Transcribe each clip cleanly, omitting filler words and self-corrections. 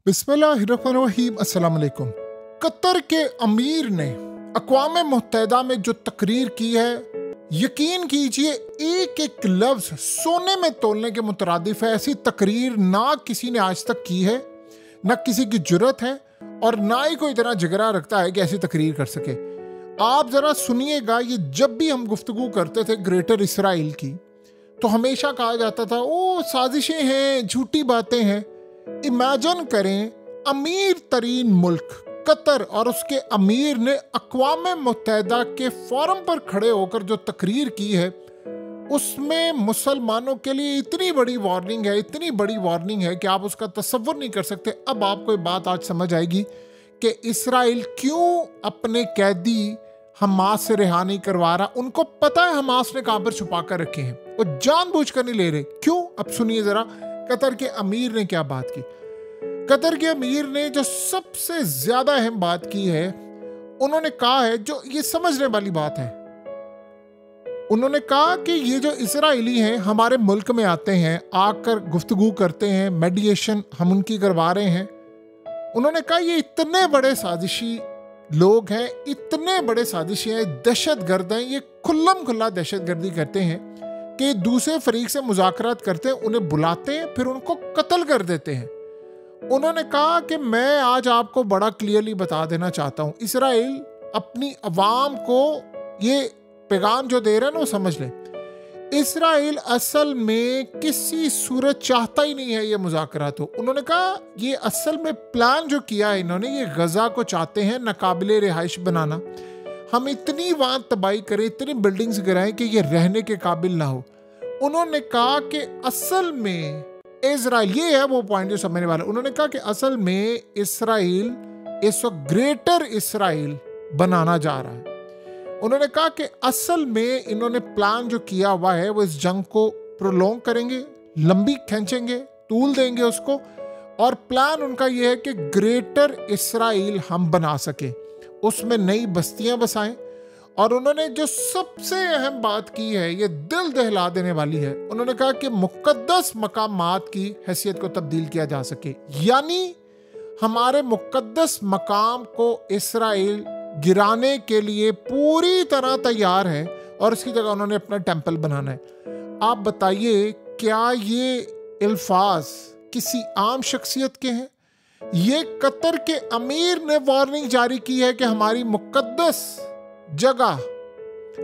बिस्मिल्लाहिर्रहमानिर्रहीम। अस्सलाम वालेकुम। कतर के अमीर ने अक़वाम मुत्तहिदा में जो तकरीर की है, यकीन कीजिए एक एक लफ्ज़ सोने में तोलने के मुतरादिफ है। ऐसी तकरीर ना किसी ने आज तक की है, ना किसी की जुर्रत है और ना ही कोई इतना जिगरा रखता है कि ऐसी तकरीर कर सके। आप ज़रा सुनिएगा, ये जब भी हम गुफ्तगू करते थे ग्रेटर इसराइल की, तो हमेशा कहा जाता था ओ साजिशें हैं, झूठी बातें हैं। इमेजिन करें, अमीर तरीन मुल्क कतर और उसके अमीर ने अक़वाम मुत्तहिदा के फोरम पर खड़े होकर जो तकरीर की है, उसमें मुसलमानों के लिए इतनी बड़ी वार्निंग है, इतनी बड़ी वार्निंग है कि आप उसका तसव्वुर नहीं कर सकते। अब आपको ये बात आज समझ आएगी कि इसराइल क्यों अपने कैदी हमास से रिहा नहीं करवा रहा। उनको पता है हमास ने कहां पर छुपा कर रखे हैं, वो जानबूझकर नहीं ले रहे। क्यों? अब सुनिए जरा, कतर के अमीर ने क्या बात की। कतर के अमीर ने जो सबसे ज्यादा अहम बात की है, उन्होंने कहा है, जो ये समझने वाली बात है, उन्होंने कहा कि ये जो इसराइली हैं हमारे मुल्क में आते हैं, आकर गुफ्तगू करते हैं, मेडिएशन हम उनकी करवा रहे हैं। उन्होंने कहा ये इतने बड़े साजिशी लोग हैं, इतने बड़े साजिशी हैं, दहशतगर्द हैं, ये खुल्लम खुल्ला दहशतगर्दी करते हैं कि दूसरे फरीक से मुज़ाकरात करते हैं, उन्हें बुलाते हैं, फिर उनको कत्ल कर देते हैं। उन्होंने कहा कि मैं आज आपको बड़ा क्लियरली बता देना चाहता हूं, इसराइल अपनी अवाम को ये पैगाम जो दे रहे हैं ना, वो समझ लें। इसराइल असल में किसी सूरत चाहता ही नहीं है ये मुज़ाकरात हो। उन्होंने कहा ये असल में प्लान जो किया है इन्होंने, ये गजा को चाहते हैं नाकाबिले रिहाइश बनाना। हम इतनी वहां तबाही करें, इतनी बिल्डिंग्स गिराएं कि ये रहने के काबिल ना हो। उन्होंने कहा कि असल में इसराइल, ये है वो पॉइंट जो समझने वाला। उन्होंने कहा कि असल में इसराइल इस वक्त ग्रेटर इसराइल बनाना जा रहा है। उन्होंने कहा कि असल में इन्होंने प्लान जो किया हुआ है वो इस जंग को प्रोलॉन्ग करेंगे, लंबी खींचेंगे, तूल देंगे उसको, और प्लान उनका ये है कि ग्रेटर इसराइल हम बना सके, उसमें नई बस्तियां बसाएं। और उन्होंने जो सबसे अहम बात की है, ये दिल दहला देने वाली है, उन्होंने कहा कि मुक़द्दस मकामात की हैसियत को तब्दील किया जा सके, यानी हमारे मुक़द्दस मकाम को इसराइल गिराने के लिए पूरी तरह तैयार है और इसकी जगह उन्होंने अपना टेंपल बनाना है। आप बताइए, क्या ये अल्फाज किसी आम शख्सियत के हैं? ये कतर के अमीर ने वार्निंग जारी की है कि हमारी मुक़द्दस जगह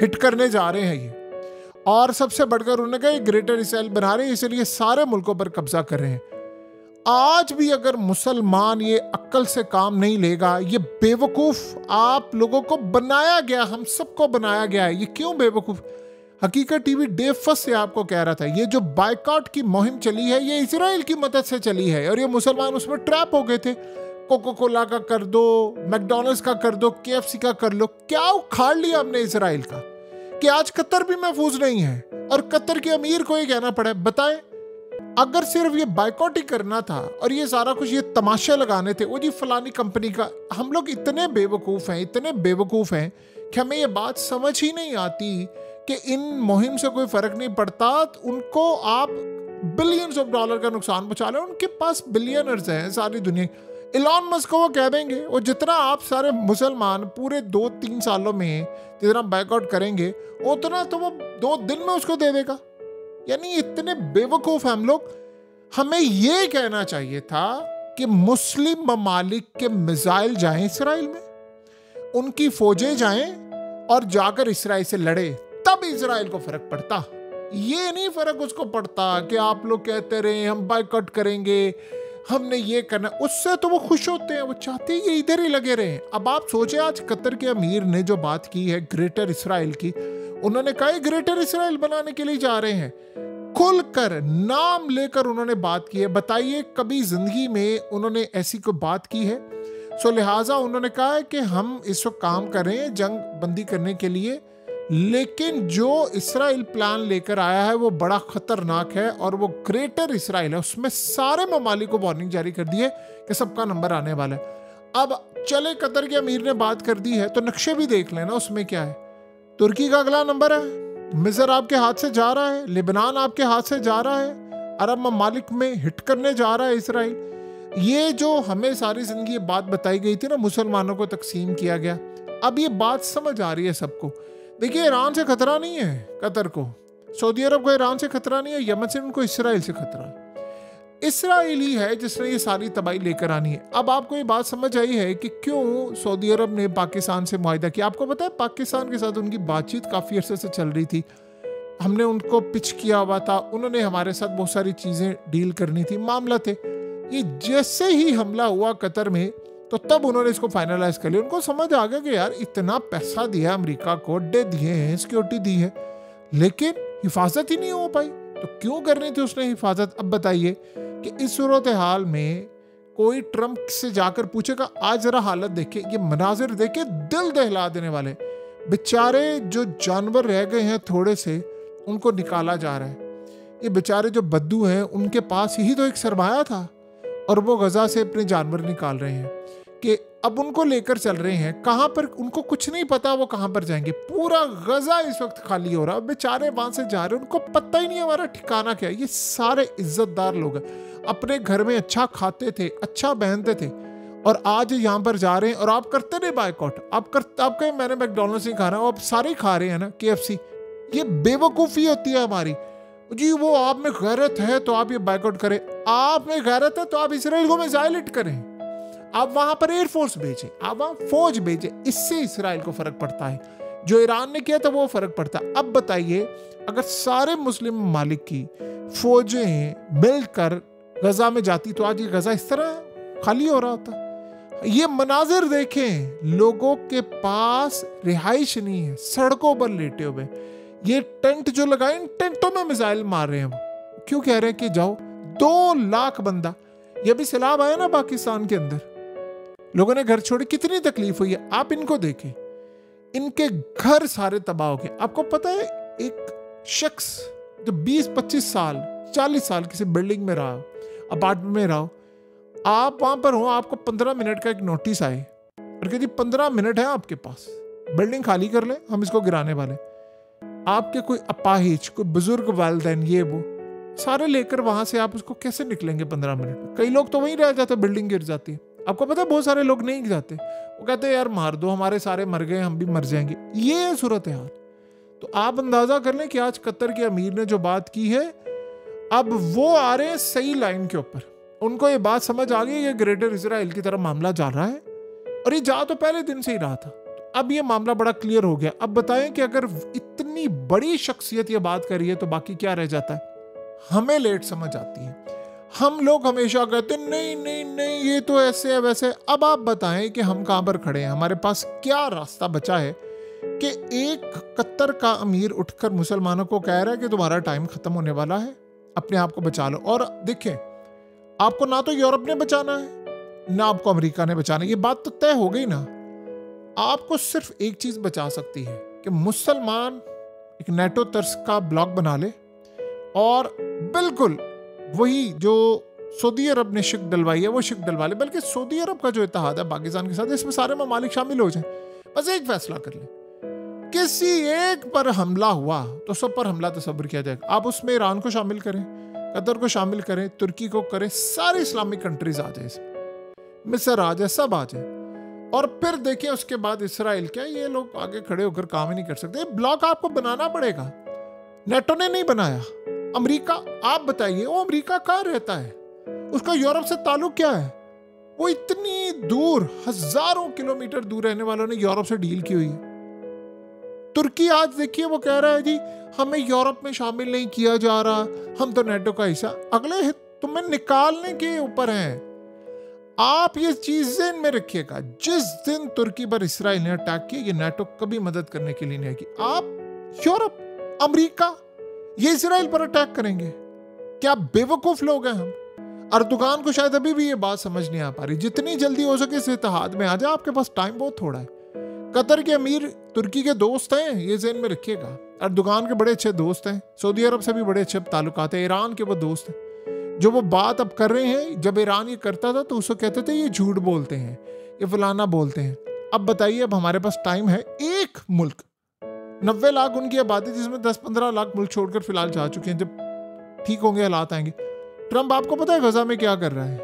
हिट करने जा रहे हैं ये, और सबसे बढ़कर उन्होंने कहा ग्रेटर इसराइल बना रहे हैं, इसलिए सारे मुल्कों पर कब्जा कर रहे हैं। आज भी अगर मुसलमान ये अक्ल से काम नहीं लेगा, ये बेवकूफ आप लोगों को बनाया गया, हम सबको बनाया गया है। ये क्यों बेवकूफ? हकीकत टीवी डे फर्स्ट से आपको कह रहा था, ये जो बायकॉट की मुहिम चली है ये इसराइल की मदद से चली है और ये मुसलमान उसमें ट्रैप हो गए थे। कोका कोला का कर दो, मैकडॉनल्ड्स का कर दो, KFC का कर लो, क्या उखाड़ लिया हमने इसराइल का कि आज कतर भी महफूज नहीं है और कतर के अमीर को ये कहना पड़ा। बताएं, अगर सिर्फ ये बायकॉट ही करना था और ये सारा कुछ ये तमाशे लगाने थे, वो जी फलानी कंपनी का, हम लोग इतने बेवकूफ़ हैं, इतने बेवकूफ़ हैं कि हमें ये बात समझ ही नहीं आती कि इन मुहिम से कोई फ़र्क नहीं पड़ता। उनको आप बिलियंस ऑफ डॉलर का नुकसान पहुँचा रहे हैं, उनके पास बिलियनर्स हैं सारी दुनिया। इलॉन मस्क को वो कह देंगे, वो जितना आप सारे मुसलमान पूरे 2-3 सालों में जितना बायकॉट करेंगे, उतना तो वो 2 दिन में उसको दे देगा। यानी इतने बेवकूफ़ हम लोग। हमें ये कहना चाहिए था कि मुस्लिम ममालिक के मिसाइल जाएं इसराइल में, उनकी फौजें जाएं और जाकर इसराइल से लड़े, तब इसराइल को फर्क पड़ता। ये नहीं फर्क उसको पड़ता कि आप लोग कहते रहे हम बायकॉट करेंगे, हमने ये करना, उससे तो वो खुश होते हैं, वो चाहते हैं ये इधर ही लगे रहे। अब आप सोचे, आज कतर के अमीर ने जो बात की है ग्रेटर इसराइल की, उन्होंने कहा ग्रेटर इसराइल बनाने के लिए जा रहे हैं, खुलकर नाम लेकर उन्होंने बात की है। बताइए, कभी जिंदगी में उन्होंने ऐसी कोई बात की है? सो लिहाजा उन्होंने कहा है कि हम इस वक्त काम कर रहे हैं जंग बंदी करने के लिए, लेकिन जो इसराइल प्लान लेकर आया है वो बड़ा खतरनाक है और वो ग्रेटर इसराइल है। उसमें सारे ममालिक को वार्निंग जारी कर दी है कि सबका नंबर आने वाला है। अब चले, कतर के अमीर ने बात कर दी है तो नक्शे भी देख लेना, उसमें क्या है। तुर्की का अगला नंबर है, मिस्र आपके हाथ से जा रहा है, लेबनान आपके हाथ से जा रहा है, अरब ममालिक में हिट करने जा रहा है इसराइल। ये जो हमें सारी जिंदगी ये बात बताई गई थी ना, मुसलमानों को तकसीम किया गया, अब ये बात समझ आ रही है सबको। देखिए, ईरान से खतरा नहीं है कतर को, सऊदी अरब को ईरान से खतरा नहीं है, यमन से उनको इसराइल से खतरा है। इसराइल ही है जिसने ये सारी तबाही लेकर आनी है। अब आपको ये बात समझ आई है कि क्यों सऊदी अरब ने पाकिस्तान से मुआहिदा किया। आपको पता है पाकिस्तान के साथ उनकी बातचीत काफ़ी अरसे से चल रही थी, हमने उनको पिच किया हुआ था, उन्होंने हमारे साथ बहुत सारी चीज़ें डील करनी थी, मामला थे। ये जैसे ही हमला हुआ कतर में, तो तब उन्होंने इसको फाइनलाइज कर लिया। उनको समझ आ गया कि यार इतना पैसा दिया अमेरिका को, अड्डे दिए हैं, सिक्योरिटी दी है, लेकिन हिफाजत ही नहीं हो पाई। तो क्यों करनी थी उसने हिफाजत? अब बताइए कि इस सूरत हाल में कोई ट्रंप से जाकर पूछेगा, आज जरा हालत देखे, ये मनाजिर देखे, दिल दहला देने वाले। बेचारे जो जानवर रह गए हैं थोड़े से, उनको निकाला जा रहा है। ये बेचारे जो बद्दू हैं, उनके पास यही तो एक सरमाया था, और वो गजा से अपने जानवर निकाल रहे हैं कि अब उनको लेकर चल रहे हैं कहाँ पर, उनको कुछ नहीं पता वो कहाँ पर जाएंगे। पूरा गजा इस वक्त खाली हो रहा है, बेचारे वहां से जा रहे हैं, उनको पता ही नहीं हमारा ठिकाना क्या है। ये सारे इज्जतदार लोग हैं, अपने घर में अच्छा खाते थे, अच्छा पहनते थे, और आज यहाँ पर जा रहे हैं। और आप करते नहीं बायकॉट, आप कहें मैंने मैकडोनल्ड्स नहीं खाना, आप सारे खा रहे हैं ना KFC। ये बेवकूफ़ी होती है हमारी जी। वो आप में गैरत है तो आप ये बायकॉट करें, आप में गैरत है तो आप इसराइल को मिसाइल हिट करें, आप वहां पर एयरफोर्स भेजें, आप वहां फौज भेजें, इससे इसराइल को फर्क पड़ता है। जो ईरान ने किया था वो फर्क पड़ता है। अब बताइए, अगर सारे मुस्लिम ममालिक की फौजें मिलकर गजा में जाती तो आज ये गजा इस तरह खाली हो रहा होता। ये मनाजिर देखें, लोगों के पास रिहाइश नहीं है, सड़कों पर लेटे हुए। ये टेंट जो लगाए, इन टेंटों में मिसाइल मार रहे हैं। क्यों कह रहे हैं कि जाओ? 2 लाख बंदा, ये भी सैलाब आया ना पाकिस्तान के अंदर, लोगों ने घर छोड़े, कितनी तकलीफ हुई है। आप इनको देखें, इनके घर सारे तबाह हो गए। आपको पता है, एक शख्स जो 20-25 साल 40 साल किसी बिल्डिंग में रहा, अपार्टमेंट में रहा, आप वहां पर हो, आपको 15 मिनट का एक नोटिस आए और कहती 15 मिनट है आपके पास, बिल्डिंग खाली कर ले, हम इसको गिराने वाले। आपके कोई अपाहिज, कोई बुजुर्ग वालिदैन, ये वो सारे लेकर वहां से आप उसको कैसे निकलेंगे 15 मिनट में? कई लोग तो वहीं रह जाते, बिल्डिंग गिर जाती है। आपको पता है बहुत सारे लोग नहीं जाते, वो कहते हैं यार मार दो, हमारे सारे मर गए, हम भी मर जाएंगे। ये है सूरत हाल। तो आप अंदाजा कर लें कि आज कतर के अमीर ने जो बात की है, अब वो आ रहे हैं सही लाइन के ऊपर। उनको ये बात समझ आ गई, ये ग्रेटर इजराइल की तरफ मामला जा रहा है, और ये जा तो पहले दिन से ही रहा था। अब ये मामला बड़ा क्लियर हो गया। अब बताएं कि अगर इतनी बड़ी शख्सियत ये बात करी है तो बाकी क्या रह जाता है? हमें लेट समझ आती है। हम लोग हमेशा कहते हैं नहीं नहीं नहीं, ये तो ऐसे है वैसे है। अब आप बताएं कि हम कहां पर खड़े हैं, हमारे पास क्या रास्ता बचा है कि एक कतर का अमीर उठकर मुसलमानों को कह रहा है कि तुम्हारा टाइम खत्म होने वाला है, अपने आप को बचा लो। और देखें, आपको ना तो यूरोप ने बचाना है ना आपको अमेरिका ने बचाना है, ये बात तो तय हो गई ना। आपको सिर्फ एक चीज बचा सकती है कि मुसलमान एक नेटो तर्स का ब्लॉक बना ले, और बिल्कुल वही जो सऊदी अरब ने शिक डलवाई है वो शिक डलवा ले। बल्कि सऊदी अरब का जो इत्तेहाद है पाकिस्तान के साथ, इसमें सारे ममालिक शामिल हो जाएं। बस एक फैसला कर ले, किसी एक पर हमला हुआ तो सब पर हमला तस्वर किया जाएगा। आप उसमें ईरान को शामिल करें, कतर को शामिल करें, तुर्की को करें, सारी इस्लामिक कंट्रीज आ जाए, मिस्र आ जाए, सब आ जाए, और फिर देखें उसके बाद इसराइल। क्या ये लोग आगे खड़े होकर काम ही नहीं कर सकते? ब्लॉक आपको बनाना पड़ेगा। नेटो ने नहीं बनाया, अमेरिका। आप बताइए, वो अमेरिका कहाँ रहता है? उसका यूरोप से ताल्लुक क्या है? वो इतनी दूर, हजारों किलोमीटर दूर रहने वालों ने यूरोप से डील की हुई है। तुर्की आज देखिए वो कह रहा है जी हमें यूरोप में शामिल नहीं किया जा रहा, हम तो नेटो का हिस्सा। अगले तुम्हें निकालने के ऊपर हैं। आप ये चीज ज़हन में रखिएगा, जिस दिन तुर्की पर इसराइल ने अटैक किया, ये नेटो कभी मदद करने के लिए नहीं आएगी। आप यूरोप, अमेरिका, ये इसराइल पर अटैक करेंगे? क्या बेवकूफ लोग हैं हम? अर्दोगान को शायद अभी भी ये बात समझ नहीं आ पा रही। जितनी जल्दी हो सके इस इत्तेहाद में आ जाए, आपके पास टाइम बहुत थोड़ा है। कतर के अमीर तुर्की के दोस्त हैं, ये ज़हन में रखिएगा। अर्दोगान के बड़े अच्छे दोस्त हैं, सऊदी अरब से भी बड़े अच्छे ताल्लुकात हैं, ईरान के वो दोस्त हैं। जो वो बात अब कर रहे हैं, जब ईरान ये करता था तो उसको कहते थे ये झूठ बोलते हैं, ये फलाना बोलते हैं। अब बताइए, अब हमारे पास टाइम है। एक मुल्क, 90 लाख उनकी आबादी, जिसमें 10-15 लाख मुल्क छोड़कर फिलहाल जा चुके हैं। जब ठीक होंगे हालात आएंगे। ट्रंप आपको पता है गजा में क्या कर रहा है?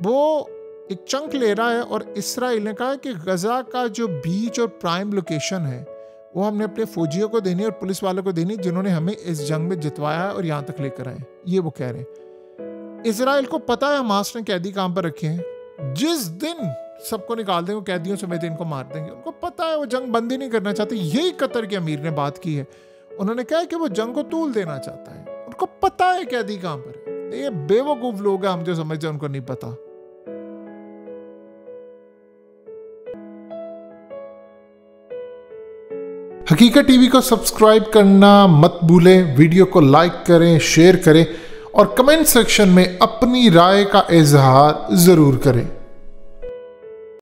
वो एक चंक ले रहा है और इसराइल ने कहा कि गजा का जो बीच और प्राइम लोकेशन है वो हमने अपने फौजियों को देनी और पुलिस वालों को देनी जिन्होंने हमें इस जंग में जितवाया है और यहाँ तक लेकर आए। ये वो कह रहे हैं। इसराइल को पता है हमास ने कैदी कहाँ पर रखे हैं, जिस दिन सबको निकाल देंगे कैदियों समेत इनको मार देंगे। उनको पता है वो जंग बंद ही नहीं करना चाहते। यही कतर के अमीर ने बात की है। उन्होंने कहा कि वो जंग को तूल देना चाहता है। उनको पता है कैदी कहाँ पर है। ये बेवकूफ लोग हैं, हम जो समझते हैं उनको नहीं पता। हकीकत टीवी को सब्सक्राइब करना मत भूलें, वीडियो को लाइक करें, शेयर करें और कमेंट सेक्शन में अपनी राय का इजहार जरूर करें।